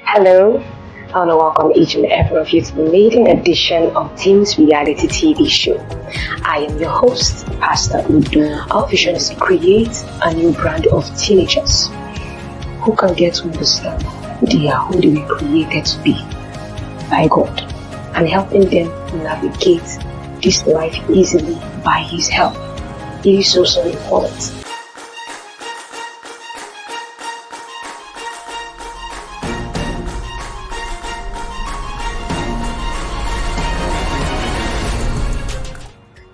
Hello, I want to welcome each and every of you to the maiden edition of Teens Reality TV show. I am your host, Pastor Udo. Our vision is to create a new brand of teenagers who can get to understand who they are, who they were created to be by God, and helping them navigate this life easily by His help. It is so important.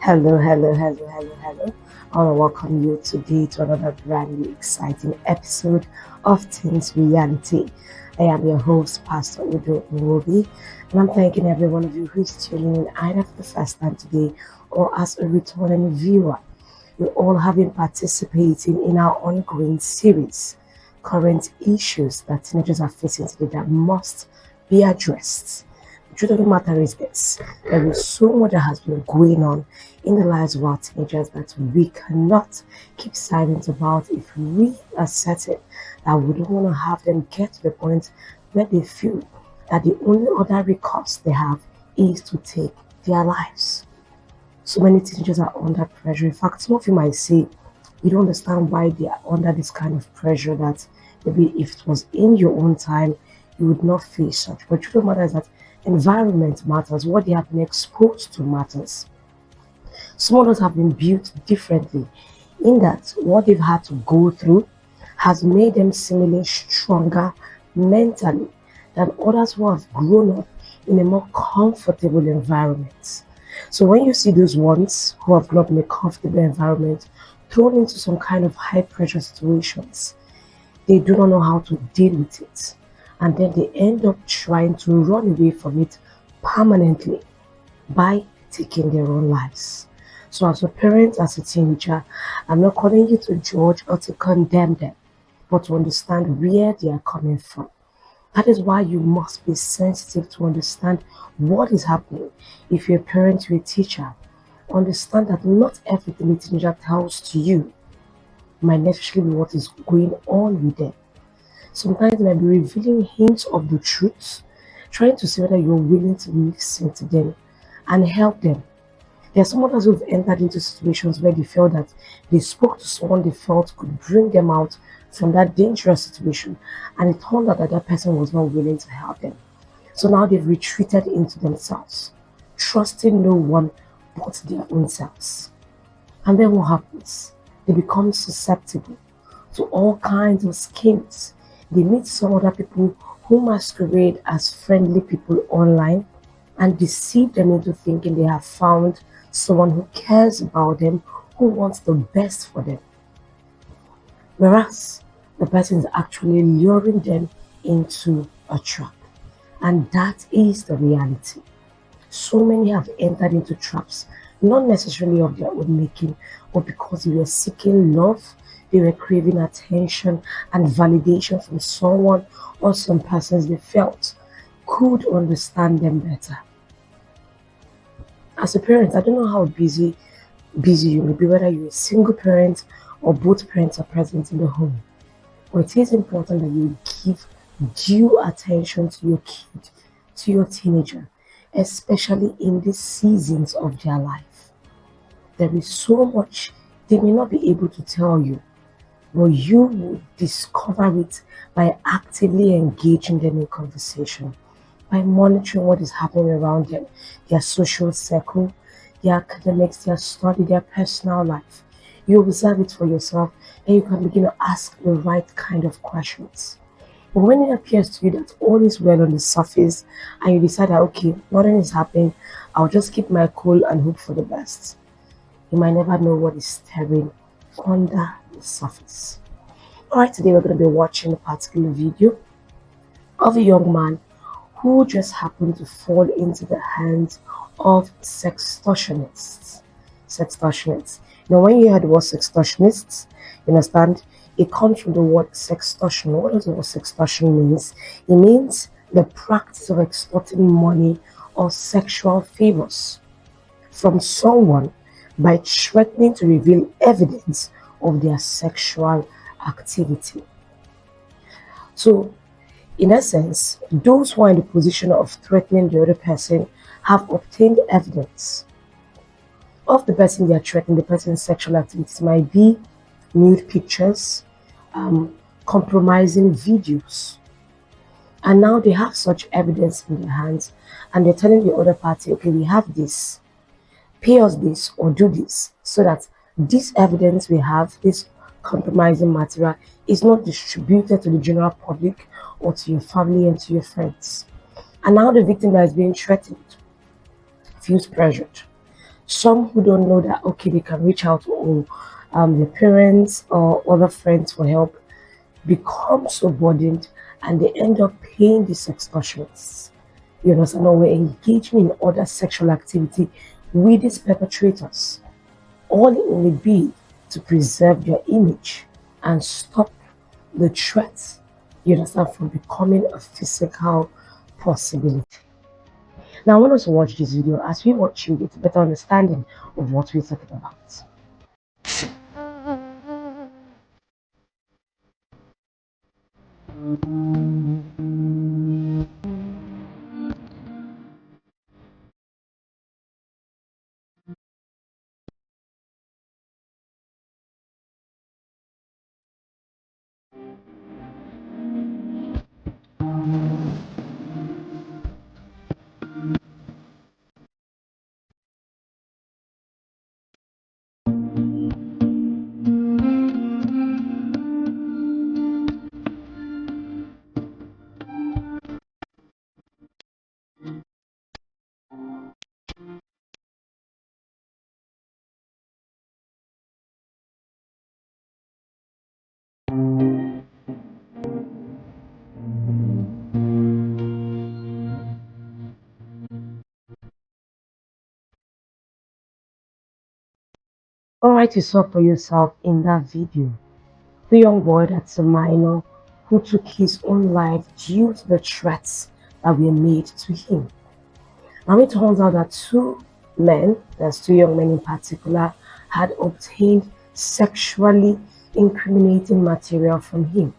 Hello. I want to welcome you today to another brand new exciting episode of Teens Reality. I am your host, Pastor Udo Nwobi, and I'm thanking every one of you who is tuning in either for the first time today or as a returning viewer. You all have been participating in our ongoing series, Current Issues That Teenagers Are Facing Today That Must Be Addressed. The truth of the matter is this: there is so much that has been going on in the lives of our teenagers that we cannot keep silent about if we are certain that we don't want to have them get to the point where they feel that the only other recourse they have is to take their lives. So many teenagers are under pressure. In fact, some of you might say you don't understand why they are under this kind of pressure, that maybe if it was in your own time, you would not face such. But the truth of the matter is that environment matters. What they have been exposed to matters. Some of us have been built differently in that what they've had to go through has made them seemingly stronger mentally than others who have grown up in a more comfortable environment. So when you see those ones who have grown up in a comfortable environment thrown into some kind of high pressure situations, they do not know how to deal with it. And then they end up trying to run away from it permanently by taking their own lives. So as a parent, as a teenager, I'm not calling you to judge or to condemn them, but to understand where they are coming from. That is why you must be sensitive to understand what is happening. If you're a parent, you're a teacher, understand that not everything a teenager tells to you might necessarily be what is going on with them. Sometimes they might be revealing hints of the truth, trying to see whether you're willing to listen to them and help them. There are some others who've entered into situations where they felt that they spoke to someone they felt could bring them out from that dangerous situation, and it turned out that that person was not willing to help them. So now they've retreated into themselves, trusting no one but their own selves. And then what happens? They become susceptible to all kinds of schemes. They meet some other people who masquerade as friendly people online and deceive them into thinking they have found someone who cares about them, who wants the best for them. Whereas the person is actually luring them into a trap. And that is the reality. So many have entered into traps, not necessarily of their own making, but because they were seeking love, they were craving attention and validation from someone or some persons they felt could understand them better. As a parent, I don't know how busy you may be, whether you're a single parent or both parents are present in the home. But it is important that you give due attention to your kid, to your teenager, especially in the seasons of their life. There is so much they may not be able to tell you, but you will discover it by actively engaging them in conversation, by monitoring what is happening around them, their social circle, their academics, their study, their personal life. You observe it for yourself, and you can begin to ask the right kind of questions. But when it appears to you that all is well on the surface, and you decide that, okay, nothing is happening, I'll just keep my cool and hope for the best, you might never know what is stirring under the surface. Alright, today we're going to be watching a particular video of a young man who just happened to fall into the hands of sextortionists. Sextortionists. Now, when you hear the word sextortionists, you understand it comes from the word sextortion. What does the word sextortion means? It means the practice of extorting money or sexual favors from someone by threatening to reveal evidence of their sexual activity. So In essence, those who are in the position of threatening the other person have obtained evidence of the person they are threatening. The person's sexual activities might be nude pictures, um, compromising videos. And now they have such evidence in their hands and they're telling the other party, okay, we have this, pay us this or do this, so that this evidence we have, this compromising material, is not distributed to the general public or to your family and to your friends. And now the victim that is being threatened feels pressured. Some who don't know that, okay, they can reach out to their parents or other friends for help become so burdened and they end up paying these extortionists. You understand? Or we're engaging in other sexual activity with these perpetrators. All it will be to preserve your image and stop the threat, you understand, from becoming a physical possibility. Now, I want us to watch this video. As we watch, you get a better understanding of what we're talking about. Alright, you saw for yourself in that video. The young boy that's a minor who took his own life due to the threats that were made to him. Now it turns out that two men, there's two young men in particular, had obtained sexually incriminating material from him.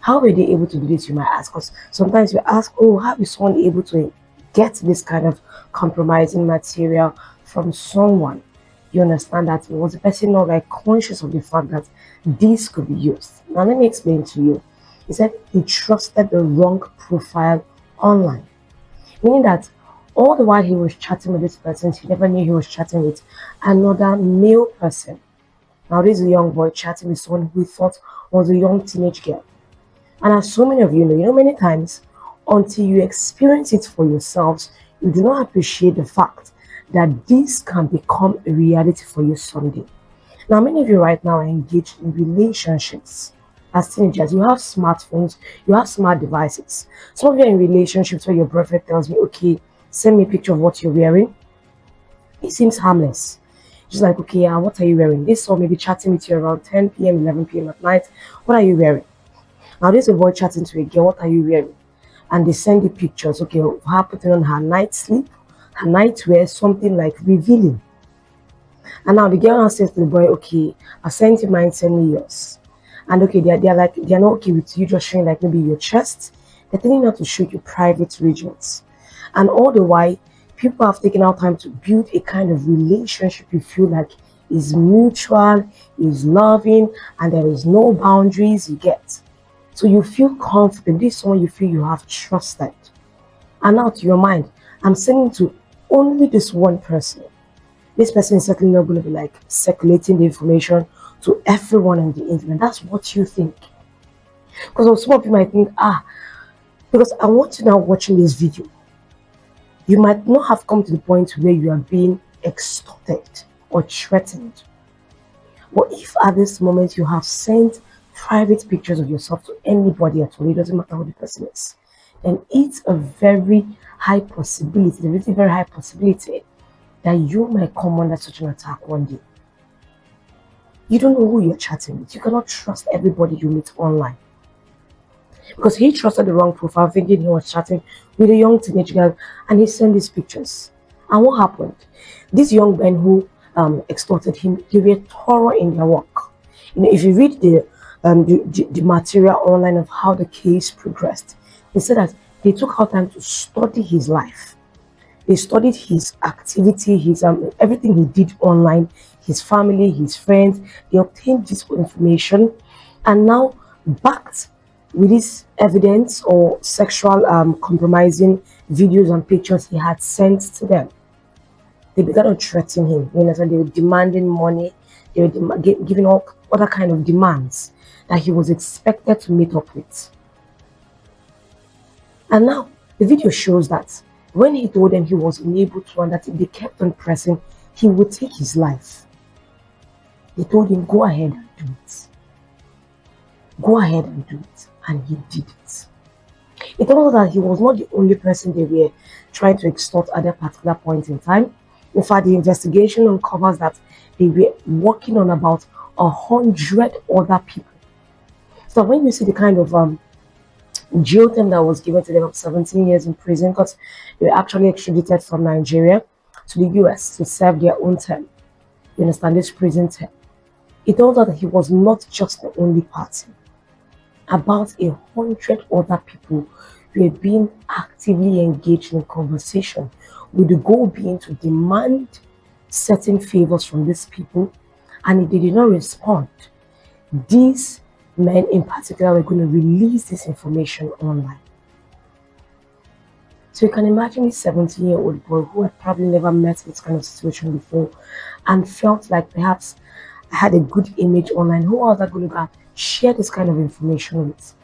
How were they able to do this, you might ask? Because sometimes we ask, oh, how is someone able to get this kind of compromising material from someone? You understand that, was the person not like conscious of the fact that this could be used? Now let me explain to you. He said he trusted the wrong profile online, meaning that all the while he was chatting with this person, he never knew he was chatting with another male person. Now this is a young boy chatting with someone who he thought was a young teenage girl. And as so many of you know, many times until you experience it for yourselves, you do not appreciate the fact that this can become a reality for you someday. Now, many of you right now are engaged in relationships. As teenagers, you have smartphones, you have smart devices. Some of you are in relationships where your boyfriend tells me, okay, send me a picture of what you're wearing. It seems harmless. Just like, okay, what are you wearing? This or maybe chatting with you around 10 p.m., 11 p.m. at night. What are you wearing? Now, there's a boy chatting to a girl, what are you wearing? And they send the pictures, okay, of her putting on her night sleep, her nightwear, something like revealing. And now the girl says to the boy, okay, I sent you mine, send me yours. And okay, they're not okay with you just showing like maybe your chest. They're telling you not to show you private regions. And all the while, people have taken out time to build a kind of relationship you feel like is mutual, is loving, and there is no boundaries you get. So you feel confident. This is someone you feel you have trusted. And now to your mind, I'm sending to only this one person. This person is certainly not going to be like circulating the information to everyone on the internet. That's what you think. Because some of you might think, because I want you now watching this video, you might not have come to the point where you are being extorted or threatened. But if at this moment you have sent private pictures of yourself to anybody at all, it doesn't matter who the person is, then it's a very high possibility, there is a very high possibility that you might come under such an attack one day. You don't know who you're chatting with. You cannot trust everybody you meet online. Because he trusted the wrong profile, thinking he was chatting with a young teenage girl, and he sent these pictures. And what happened? These young men who extorted him, they were thorough in their work. You know, if you read the material online of how the case progressed. They said that they took out time to study his life. They studied his activity, his everything he did online, his family, his friends. They obtained this information, and now backed with this evidence or sexual compromising videos and pictures he had sent to them. They began to threaten him. You understand? They were demanding money. They were giving all other kind of demands that he was expected to meet up with. And now the video shows that when he told them he was unable to and that if they kept on pressing, he would take his life. They told him, go ahead and do it. Go ahead and do it. And he did it. It turned out that he was not the only person they were trying to extort at that particular point in time. In fact, the investigation uncovers that they were working on about 100 other people. So when you see the kind of jail term that was given to them of 17 years in prison, because they were actually extradited from Nigeria to the US to serve their own term. You understand, this prison term. It turns out that he was not just the only party. About 100 other people were being actively engaged in conversation, with the goal being to demand certain favors from these people, and if they did not respond, these men in particular were going to release this information online. So you can imagine this 17-year-old boy who had probably never met this kind of situation before and felt like perhaps I had a good image online. Who was I going to share this kind of information with?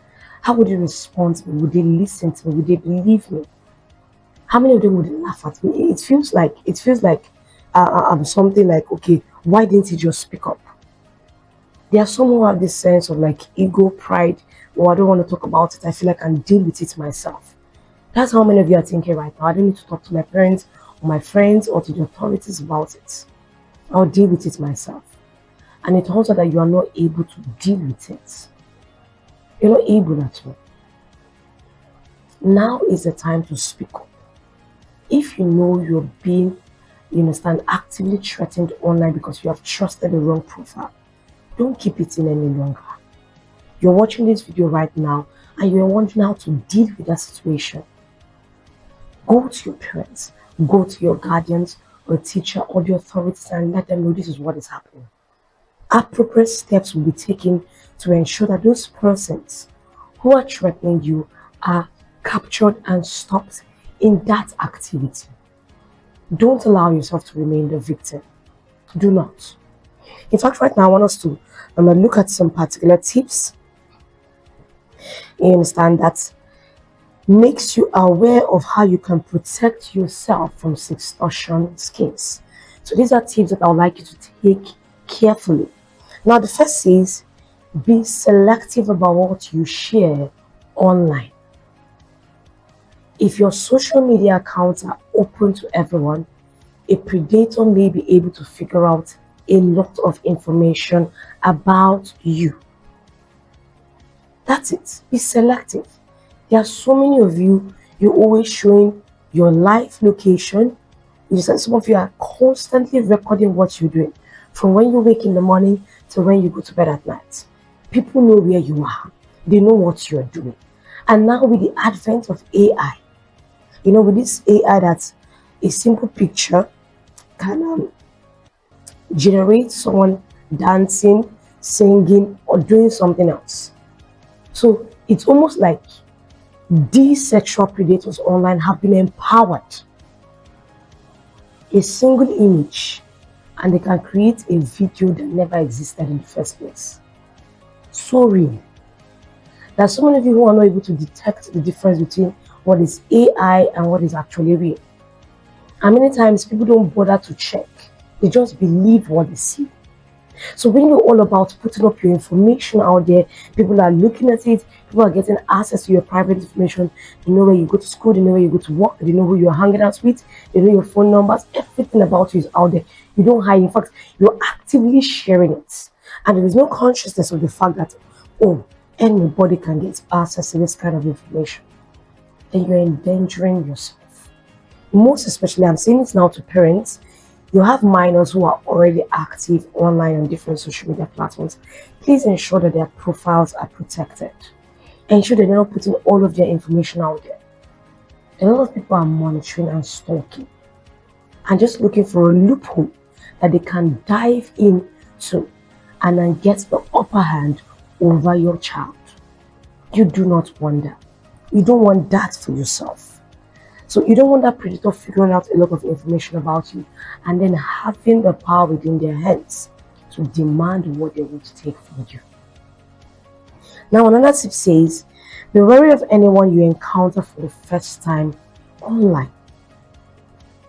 How would they respond to me? Would they listen to me? Would they believe me? How many of them would laugh at me? It feels like I'm something like, okay, why didn't he just speak up? There are some who have this sense of like ego, pride, or I don't want to talk about it. I feel like I can deal with it myself. That's how many of you are thinking right now. I don't need to talk to my parents or my friends or to the authorities about it. I'll deal with it myself. And it turns out that you are not able to deal with it. You're not able at all. Now is the time to speak up. If you know you're being, you understand, actively threatened online because you have trusted the wrong profile, don't keep it in any longer. You're watching this video right now and you're wondering how to deal with that situation. Go to your parents, go to your guardians or teacher or the authorities and let them know this is what is happening. Appropriate steps will be taken to ensure that those persons who are threatening you are captured and stopped in that activity. Don't allow yourself to remain the victim. Do not. In fact, right now I want us to look at some particular tips. You understand, that makes you aware of how you can protect yourself from sextortion schemes. So these are tips that I would like you to take carefully. Now, the first is be selective about what you share online. If your social media accounts are open to everyone, a predator may be able to figure out a lot of information about you. That's it. Be selective. There are so many of you, you're always showing your live location. Some of you are constantly recording what you're doing, from when you wake in the morning to when you go to bed at night. People know where you are. They know what you're doing. And now with the advent of AI, with this AI, that a simple picture can generate someone dancing, singing, or doing something else. So it's almost like these sexual predators online have been empowered. A single image and they can create a video that never existed in the first place. So real. There are so many people who are not able to detect the difference between what is AI and what is actually real. And many times people don't bother to check. They just believe what they see. So when you're all about putting up your information out there, people are looking at it, people are getting access to your private information. They know where you go to school, they know where you go to work, they know who you're hanging out with, they know your phone numbers, everything about you is out there. You don't hide. In fact, you're actively sharing it. And there is no consciousness of the fact that, oh, anybody can get access to this kind of information. Then you're endangering yourself. Most especially, I'm saying it now to parents, you have minors who are already active online on different social media platforms, please ensure that their profiles are protected. Ensure that they're not putting all of their information out there. A lot of people are monitoring and stalking and just looking for a loophole that they can dive into and then get the upper hand over your child. You do not want that. You don't want that for yourself. So you don't want that predator figuring out a lot of information about you and then having the power within their hands to demand what they want to take from you. Now, another tip says, be wary of anyone you encounter for the first time online.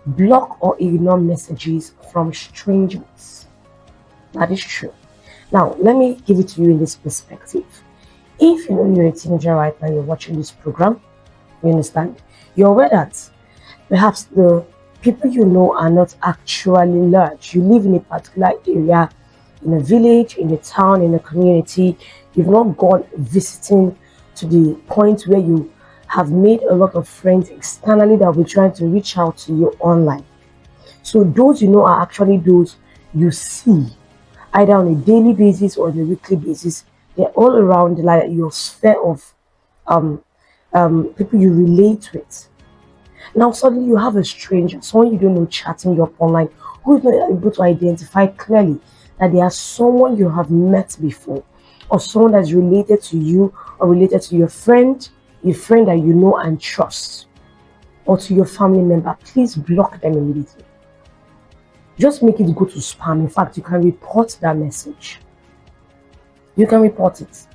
Block or ignore messages from strangers. That is true. Now, let me give it to you in this perspective. If you know you're a teenager right now, you're watching this program, you understand? You're aware that perhaps the people you know are not actually large. You live in a particular area, in a village, in a town, in a community. You've not gone visiting to the point where you have made a lot of friends externally that will be trying to reach out to you online. So those you know are actually those you see either on a daily basis or on a weekly basis. They're all around like your sphere of people you relate with. Now suddenly you have a stranger, someone you don't know chatting you up online, who is not able to identify clearly that they are someone you have met before, or someone that's related to you or related to your friend that you know and trust, or to your family member. Please block them immediately. Just make it go to spam. In fact, you can report that message. You can report it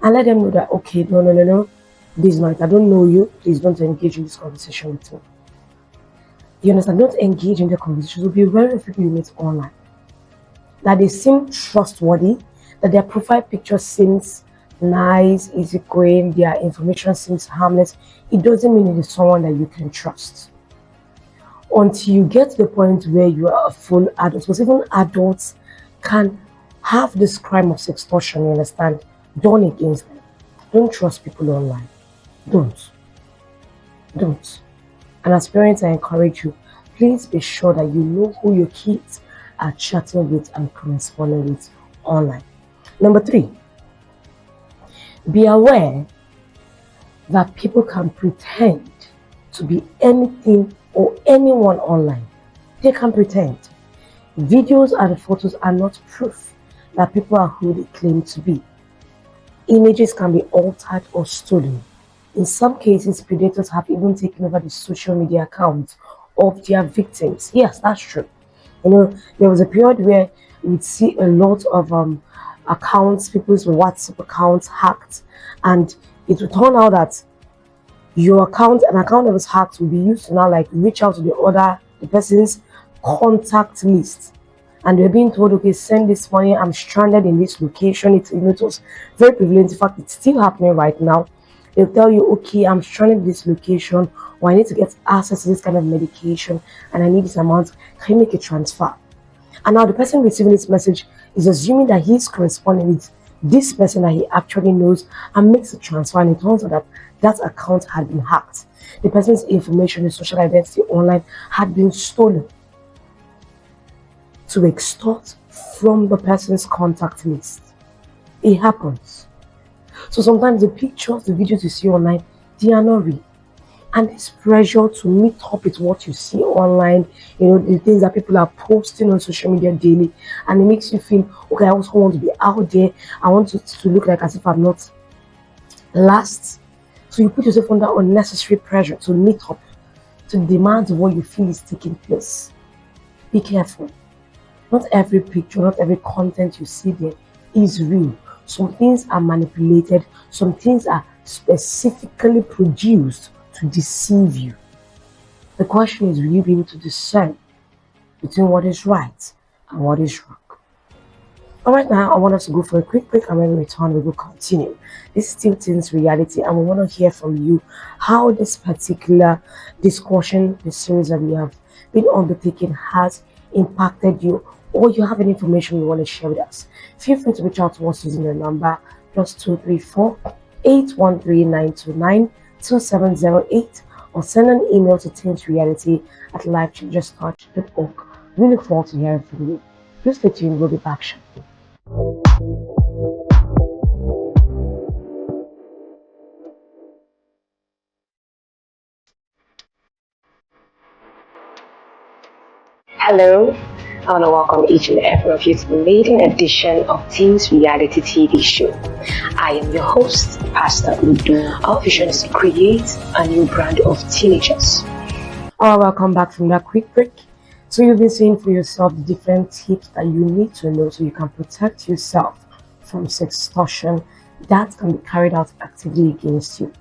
and let them know that, okay, no, this is not, I don't know you. Please don't engage in this conversation with me. You understand? Don't engage in the conversation. So be wary of people you meet online. That they seem trustworthy, that their profile picture seems nice, easygoing, their information seems harmless. It doesn't mean it is someone that you can trust. Until you get to the point where you are a full adult, because even adults can have this crime of sextortion, you understand, done against them. Don't trust people online. Don't. And as parents, I encourage you, please be sure that you know who your kids are chatting with and corresponding with online. Number 3, be aware that people can pretend to be anything or anyone online. They can pretend. Videos and photos are not proof that people are who they claim to be. Images can be altered or stolen. In some cases, predators have even taken over the social media accounts of their victims. Yes, that's true. You know, there was a period where we'd see a lot of accounts, people's WhatsApp accounts hacked, and it would turn out that your account, an account that was hacked, will be used to now like reach out to the person's contact list. And they're being told, okay, send this money, I'm stranded in this location. It was very prevalent. In fact, it's still happening right now. They'll tell you, okay, I'm stranded in this location, or I need to get access to this kind of medication, and I need this amount. Can you make a transfer? And now the person receiving this message is assuming that he's corresponding with this person that he actually knows and makes a transfer, and it turns out that that account had been hacked. The person's information, his social identity online had been stolen to extort from the person's contact list. It happens. So sometimes the pictures, the videos you see online, they are not real. And this pressure to meet up with what you see online, you know, the things that people are posting on social media daily, and it makes you feel, okay, I also want to be out there. I want to look like as if I'm not last. So you put yourself under unnecessary pressure to meet up, to demand what you feel is taking place. Be careful. Not every picture, not every content you see there is real. Some things are manipulated. Some things are specifically produced to deceive you. The question is, will you be able to discern between what is right and what is wrong? Alright, now I want us to go for a quick break, and when we return, we will continue. This is still Teens Reality, and we want to hear from you how this particular discussion, the series that we have been undertaking, has impacted you, or you have any information you want to share with us. Feel free to reach out to us using the number +234 813 929 2708, or send an email to teensreality@lifechangerstouch.org. We look forward to hearing from you. Please stay tuned. We'll be back shortly. Hello, I want to welcome each and every one of you to the maiden edition of Teens Reality TV Show. I am your host, Pastor Udo. Our vision is to create a new brand of teenagers. Welcome back from that quick break. So you've been seeing for yourself the different tips that you need to know so you can protect yourself from sextortion that can be carried out actively against you.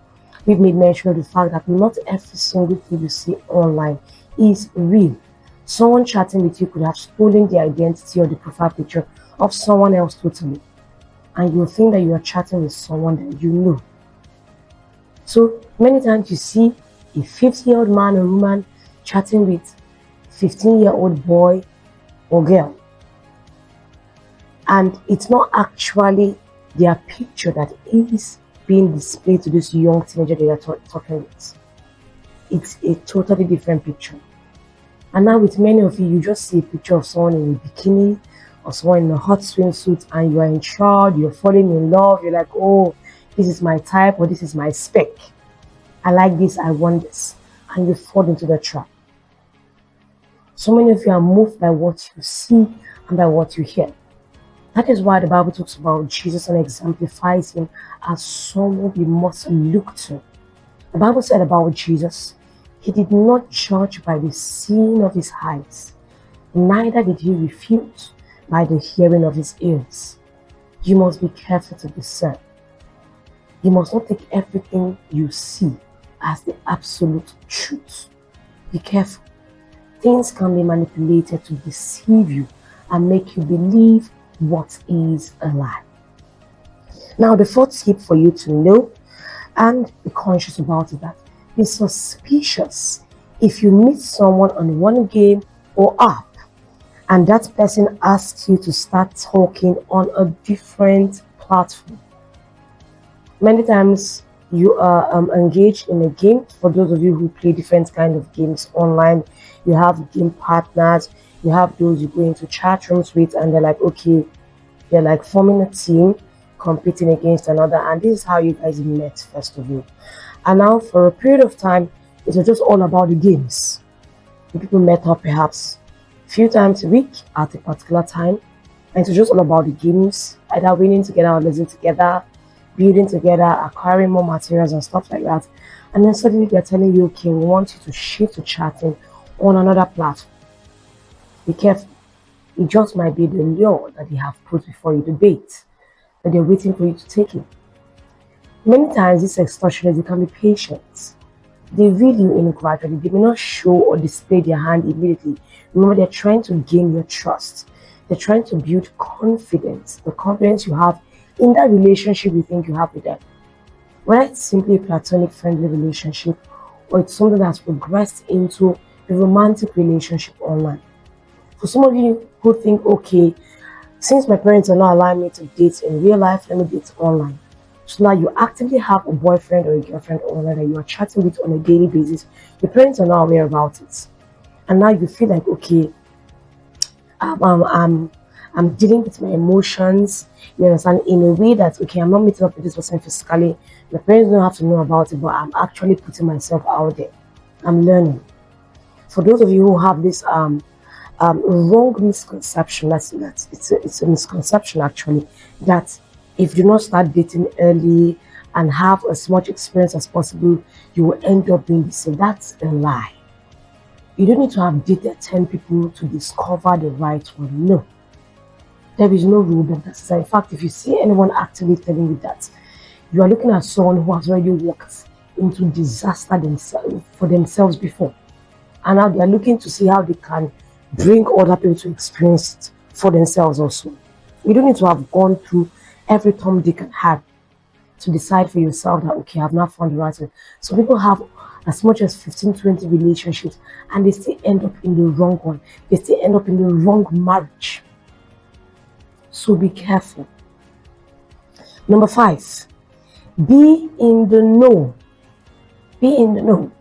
We've made mention of the fact that not every single thing you see online is real. Someone chatting with you could have stolen the identity or the profile picture of someone else totally, and you'll think that you are chatting with someone that you know. So many times you see a 50-year-old man or woman chatting with a 15-year-old boy or girl, and it's not actually their picture that is being displayed to this young teenager they are talking with. It's a totally different picture. And now with many of you, you just see a picture of someone in a bikini or someone in a hot swimsuit and you are intrigued, you're falling in love, you're like, oh, this is my type or this is my spec. I like this, I want this. And you fall into the trap. So many of you are moved by what you see and by what you hear. That is why the Bible talks about Jesus and exemplifies him as someone we must look to. The Bible said about Jesus, he did not judge by the seeing of his eyes, neither did he refute by the hearing of his ears. You must be careful to discern. You must not take everything you see as the absolute truth. Be careful. Things can be manipulated to deceive you and make you believe what is a lie. Now, the fourth tip for you to know and be conscious about is that be suspicious if you meet someone on one game or app and that person asks you to start talking on a different platform. Many times you are engaged in a game. For those of you who play different kind of games online, you have game partners, you have those you go into chat rooms with, and they're like, okay, they're like forming a team competing against another, and this is how you guys met first of all. And now for a period of time, it was just all about the games. The people met up perhaps a few times a week at a particular time, and it was just all about the games, either winning together or losing together, building together, acquiring more materials and stuff like that. And then suddenly they're telling you, okay, we want you to shift to chatting on another platform. Be careful. It just might be the lure that they have put before you, the bait that they're waiting for you to take it. Many times these extortioners, they can be patient. They reel you in gradually. They may not show or display their hand immediately. Remember, they're trying to gain your trust. They're trying to build confidence, the confidence you have in that relationship you think you have with them. Whether it's simply a platonic friendly relationship or it's something that's progressed into a romantic relationship online. For some of you who think, okay, since my parents are not allowing me to date in real life, let me date online. So now you actively have a boyfriend or a girlfriend online that you are chatting with on a daily basis. Your parents are not aware about it. And now you feel like, okay, I'm dealing with my emotions, you understand, in a way that, okay, I'm not meeting up with this person physically. My parents don't have to know about it, but I'm actually putting myself out there. I'm learning. For those of you who have this wrong misconception, it's a misconception actually, that if you do not start dating early and have as much experience as possible, you will end up being the same. That's a lie. You don't need to have dated 10 people to discover the right one. No. There is no rule book that says, in fact, if you see anyone actively telling you that, you are looking at someone who has already walked into disaster for themselves before. And now they are looking to see how they can bring other people to experience it for themselves also. You don't need to have gone through every Tom, Dick, and Harry to decide for yourself that, okay, I've not found the right one. So people have as much as 15, 20 relationships and they still end up in the wrong one. They still end up in the wrong marriage. So be careful. Number 5, be in the know. Be in the know.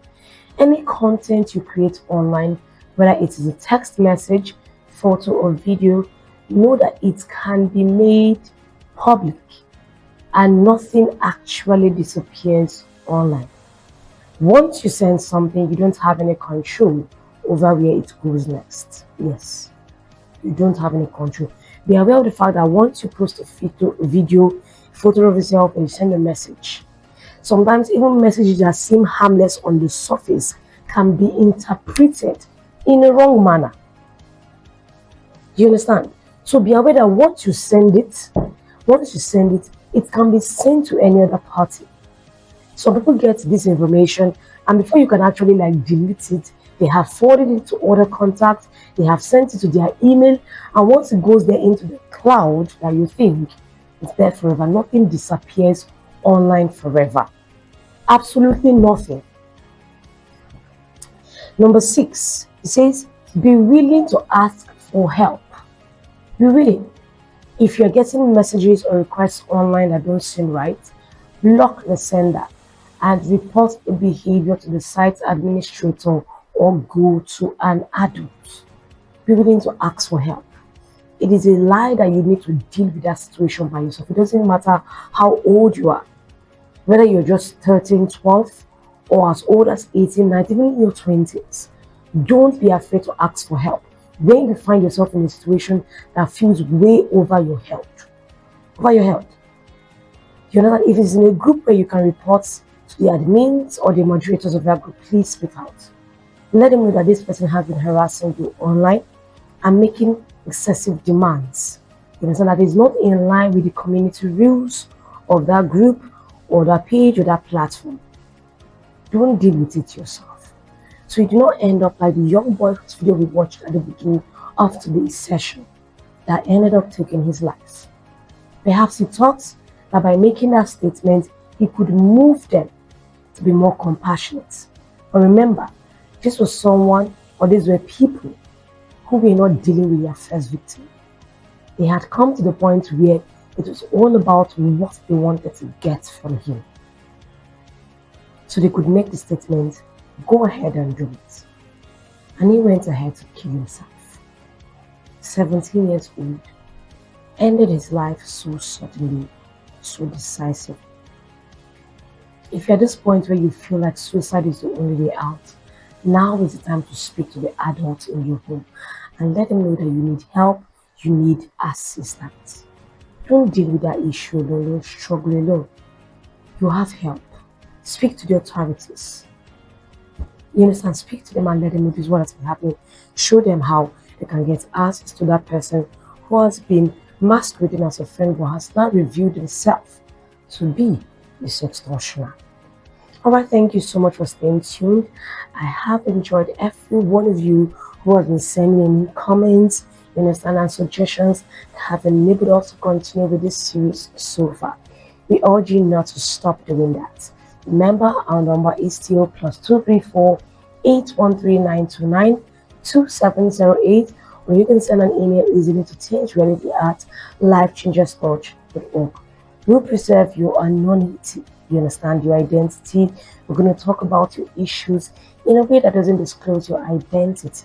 Any content you create online, whether it is a text message, photo or video, know that it can be made public and nothing actually disappears online. Once you send something, you don't have any control over where it goes next. Yes, you don't have any control. Be aware of the fact that once you post a video, photo of yourself, and you send a message, sometimes even messages that seem harmless on the surface can be interpreted in a wrong manner. Do you understand? So be aware that once you send it, it can be sent to any other party. Some people get this information, and before you can actually delete it, they have forwarded it to other contacts, they have sent it to their email, and once it goes there into the cloud that you think it's there forever, nothing disappears online forever. Absolutely nothing. Number 6, it says, be willing to ask for help. Be willing. If you're getting messages or requests online that don't seem right, block the sender and report the behavior to the site administrator or go to an adult. Be willing to ask for help. It is a lie that you need to deal with that situation by yourself. It doesn't matter how old you are, whether you're just 13, 12, or as old as 18, 19, even in your 20s. Don't be afraid to ask for help when you find yourself in a situation that feels way over your health. You know that if it's in a group where you can report to the admins or the moderators of that group, please speak out. Let them know that this person has been harassing you online and making excessive demands. You understand that it's not in line with the community rules of that group or that page or that platform. Don't deal with it yourself. So you do not end up like the young boy whose video we watched at the beginning of today's session that ended up taking his life. Perhaps he thought that by making that statement, he could move them to be more compassionate. But remember, this was someone, or these were people who were not dealing with their first victim. They had come to the point where it was all about what they wanted to get from him. So they could make the statement, go ahead and do it. And he went ahead to kill himself. 17 years old, ended his life so suddenly, so decisively. If you're at this point where you feel like suicide is the only way out, now is the time to speak to the adults in your home and let them know that you need help, you need assistance. Don't deal with that issue alone, don't struggle alone. You have help. Speak to the authorities. You understand? Speak to them and let them know this is what has been happening. Show them how they can get access to that person who has been masquerading as a friend but has now revealed himself to be the sextortioner. Alright, thank you so much for staying tuned. I have enjoyed every one of you who have been sending me comments, you understand, and suggestions that have enabled us to continue with this series so far. We urge you not to stop doing that. Remember, our number is still +234 813 929 2708, or you can send an email easily to teensreality@lifechangerscoach.org. We'll preserve your anonymity. You understand, your identity. We're going to talk about your issues in a way that doesn't disclose your identity.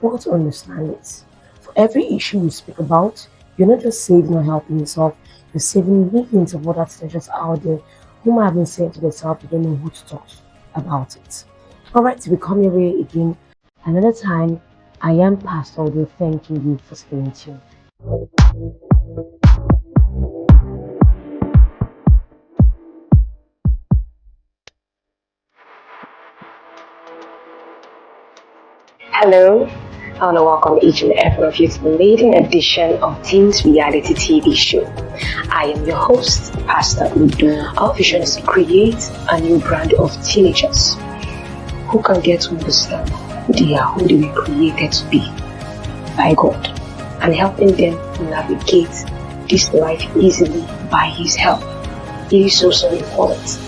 But understand this. For every issue you speak about, you're not just saving or helping yourself, you're saving millions of other strangers out there who might have been saying to themselves, you don't know who to talk about it. Alright, to become your way again another time, I am Pastor Udo, thanking you for staying tuned. Hello, I want to welcome each and every one of you to the maiden edition of Teens Reality TV Show. I am your host, Pastor Udo. Our vision is to create a new brand of teenagers who can get to understand who they are, who they were created to be by God, and helping them navigate this life easily by His help. It is so important